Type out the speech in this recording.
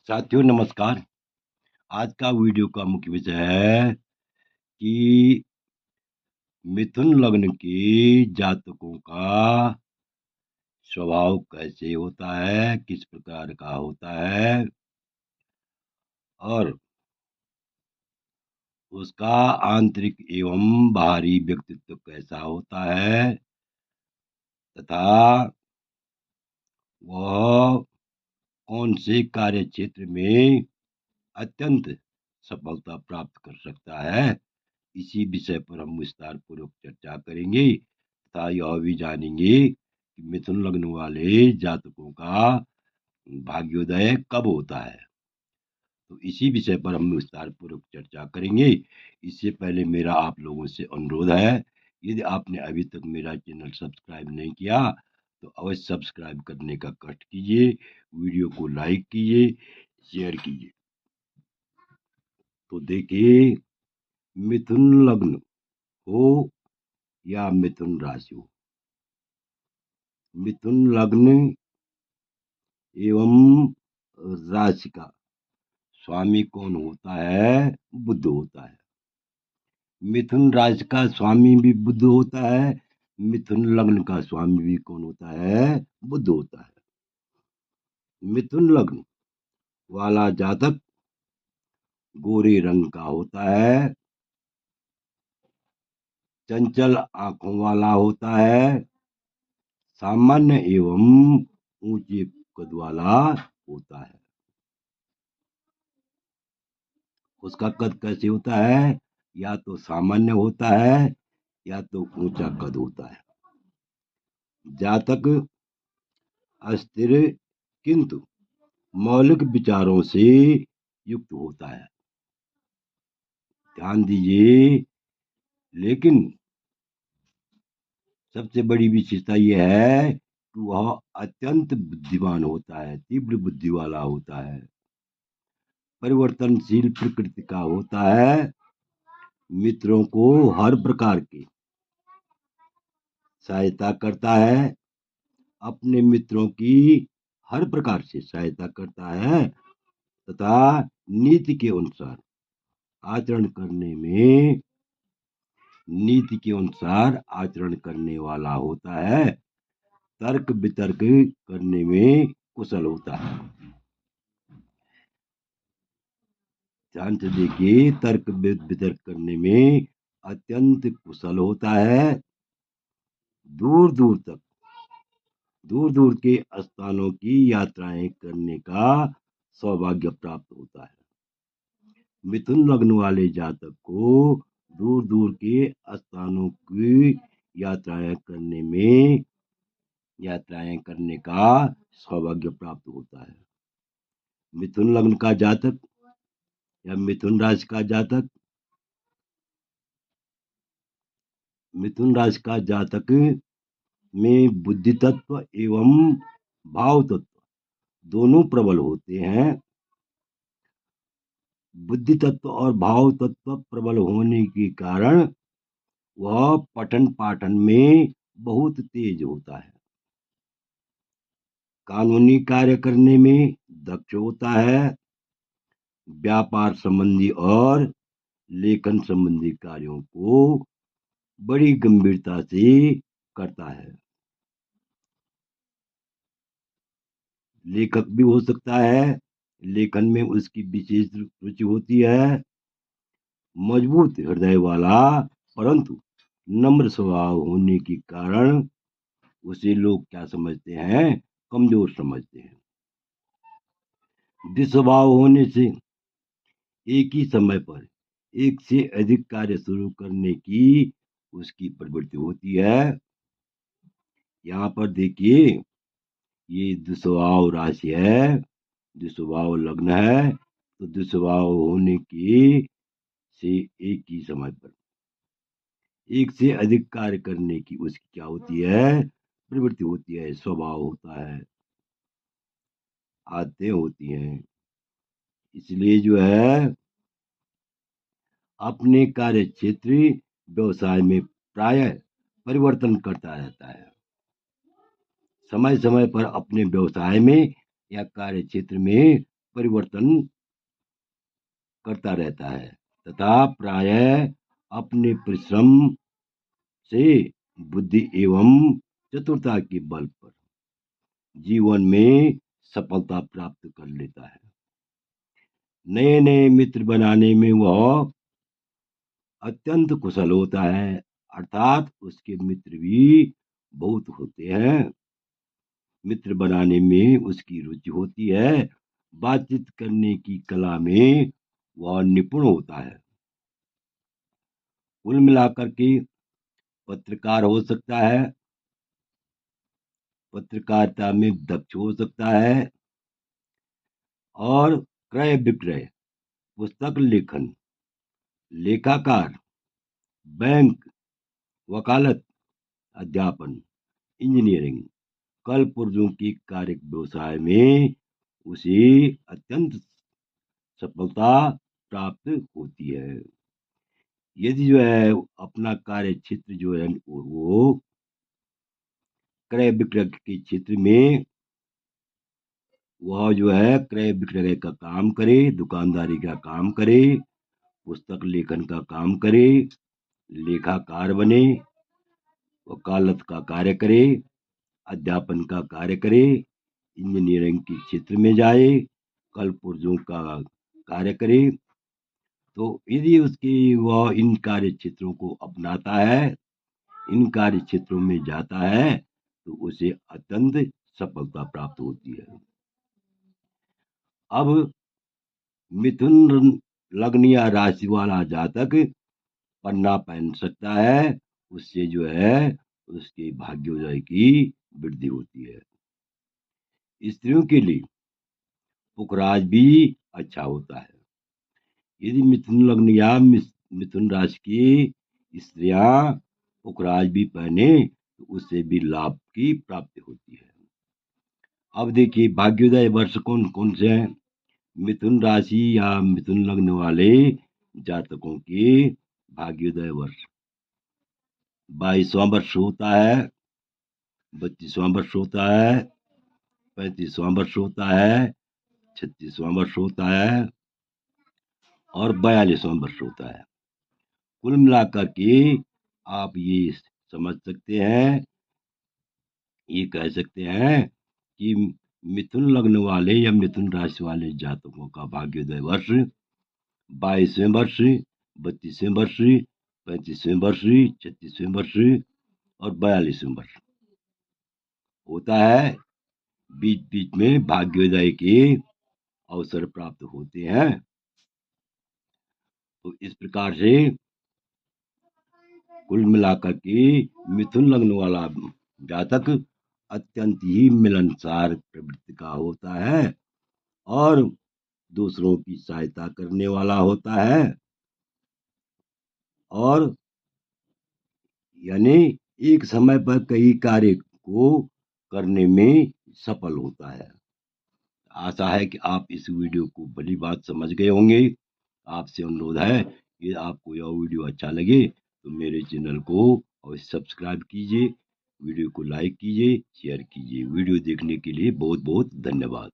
साथियों नमस्कार। आज का वीडियो का मुख्य विषय है कि मिथुन लग्न के जातकों का स्वभाव कैसे होता है, किस प्रकार का होता है और उसका आंतरिक एवं बाहरी व्यक्तित्व कैसा होता है तथा वह कौन से कार्य क्षेत्र में अत्यंत सफलता प्राप्त कर सकता है। इसी विषय पर हम विस्तार पूर्वक चर्चा करेंगे तथा यह भी जानेंगे कि मिथुन लग्न वाले जातकों का भाग्योदय कब होता है। तो इसी विषय पर हम विस्तार पूर्वक चर्चा करेंगे। इससे पहले मेरा आप लोगों से अनुरोध है, यदि आपने अभी तक मेरा चैनल सब्सक्राइब नहीं किया तो अवश्य सब्सक्राइब करने का कष्ट कीजिए, वीडियो को लाइक कीजिए, शेयर कीजिए। तो देखिए, मिथुन लग्न हो या मिथुन राशि हो, मिथुन लग्न एवं राशि का स्वामी कौन होता है? बुध होता है। मिथुन राशि का स्वामी भी बुध होता है। मिथुन लग्न का स्वामी भी कौन होता है? बुध होता है। मिथुन लग्न वाला जातक गोरे रंग का होता है, चंचल आंखों वाला होता है, सामान्य एवं ऊंचे कद वाला होता है। उसका कद कैसे होता है? या तो सामान्य होता है या तो ऊंचा कद होता है। जातक अस्थिर किंतु मौलिक विचारों से युक्त होता है। ध्यान दीजिए, लेकिन सबसे बड़ी विशेषता यह है कि वह अत्यंत बुद्धिमान होता है, तीव्र बुद्धि वाला होता है, परिवर्तनशील प्रकृति का होता है, मित्रों को हर प्रकार की सहायता करता है, अपने मित्रों की हर प्रकार से सहायता करता है तथा नीति के अनुसार आचरण करने में नीति के अनुसार आचरण करने वाला होता है, तर्क वितर्क करने में कुशल होता है। ध्यान से देखिए, तर्क वितर्क करने में अत्यंत कुशल होता है, दूर दूर के स्थानों की यात्राएं करने का सौभाग्य प्राप्त होता है। मिथुन लग्न वाले जातक को दूर दूर के स्थानों की यात्राएं करने का सौभाग्य प्राप्त होता है। मिथुन लग्न का जातक या मिथुन राशि का जातक, मिथुन राशि का जातक में बुद्धि तत्व एवं भाव तत्व दोनों प्रबल होते हैं। बुद्धि तत्व और भाव तत्व प्रबल होने के कारण वह पठन पाठन में बहुत तेज होता है, कानूनी कार्य करने में दक्ष होता है, व्यापार संबंधी और लेखन संबंधी कार्यों को बड़ी गंभीरता से करता है। लेखक भी हो सकता है, लेखन में उसकी विशेष रुचि होती है, मजबूत हृदय वाला परंतु नम्र स्वभाव होने के कारण उसे लोग क्या समझते हैं? कमजोर समझते हैं। स्वभाव होने से एक ही समय पर एक से अधिक कार्य शुरू करने की उसकी प्रवृत्ति होती है। यहाँ पर देखिए, ये दुस्वभाव राशि है, दुस्वभाव लग्न है, तो दुस्वभाव होने की से एक ही समय पर एक से अधिक कार्य करने की उसकी क्या होती है? प्रवृत्ति होती है, स्वभाव होता है, आदतें होती हैं। इसलिए जो है अपने कार्य क्षेत्र व्यवसाय में प्राय परिवर्तन करता रहता है। समय समय पर अपने व्यवसाय में या कार्य क्षेत्र में परिवर्तन करता रहता है तथा प्रायः अपने परिश्रम से, बुद्धि एवं चतुरता के बल पर जीवन में सफलता प्राप्त कर लेता है। नए नए मित्र बनाने में वह अत्यंत कुशल होता है, अर्थात उसके मित्र भी बहुत होते हैं। मित्र बनाने में उसकी रुचि होती है, बातचीत करने की कला में वह निपुण होता है। कुल मिलाकर के पत्रकार हो सकता है, पत्रकारिता में दक्ष हो सकता है और क्रय विक्रय, पुस्तक लेखन, लेखाकार, बैंक, वकालत, अध्यापन, इंजीनियरिंग, कल पुर्जों की कार्य व्यवसाय में उसे अत्यंत सफलता प्राप्त होती है। यदि जो है अपना कार्य क्षेत्र जो है वो क्रय विक्रय के क्षेत्र में वह जो है क्रय विक्रय का काम करे, दुकानदारी का काम करे, पुस्तक लेखन का काम करे, लेखाकार बने, वकालत का कार्य करे, अध्यापन का कार्य करे, इंजीनियरिंग के क्षेत्र में जाए, कल पुर्जों का कार्य करे, तो यदि उसकी वह इन कार्य क्षेत्रों को अपनाता है, इन कार्य क्षेत्रों में जाता है, तो उसे अत्यंत सफलता प्राप्त होती है। अब मिथुन लग्न या राशि वाला जातक पन्ना पहन सकता है, उससे जो है उसके भाग्योदय की वृद्धि होती है। स्त्रियों के लिए पुखराज भी अच्छा होता है। यदि मिथुन लग्न या मिथुन राशि की स्त्रियां पुखराज भी पहने तो उससे भी लाभ की प्राप्ति होती है। अब देखिए भाग्योदय वर्ष कौन कौन से हैं। मिथुन राशि या मिथुन लग्न वाले जातकों के भाग्योदय वर्ष 22वां वर्ष होता है, 32वां वर्ष होता है, 35वां वर्ष होता है, 36वां वर्ष होता है और 42वां वर्ष होता है। कुल मिलाकर के आप ये समझ सकते हैं, ये कह सकते हैं कि मिथुन लग्न वाले या मिथुन राशि वाले जातकों का भाग्योदय वर्ष 22वें वर्ष, 32वें वर्ष, 35वें वर्ष, 36वें वर्ष और 42वें वर्ष होता है। बीच बीच में भाग्योदय के अवसर प्राप्त होते हैं। तो इस प्रकार से कुल मिलाकर के मिथुन लग्न वाला जातक अत्यंत ही मिलनसार प्रवृत्ति का होता है और दूसरों की सहायता करने वाला होता है और यानी एक समय पर कई कार्य को करने में सफल होता है। आशा है कि आप इस वीडियो को भली बात समझ गए होंगे। आपसे अनुरोध है कि आपको यह वीडियो अच्छा लगे तो मेरे चैनल को अवश्य सब्सक्राइब कीजिए, वीडियो को लाइक कीजिए, शेयर कीजिए। वीडियो देखने के लिए बहुत बहुत धन्यवाद।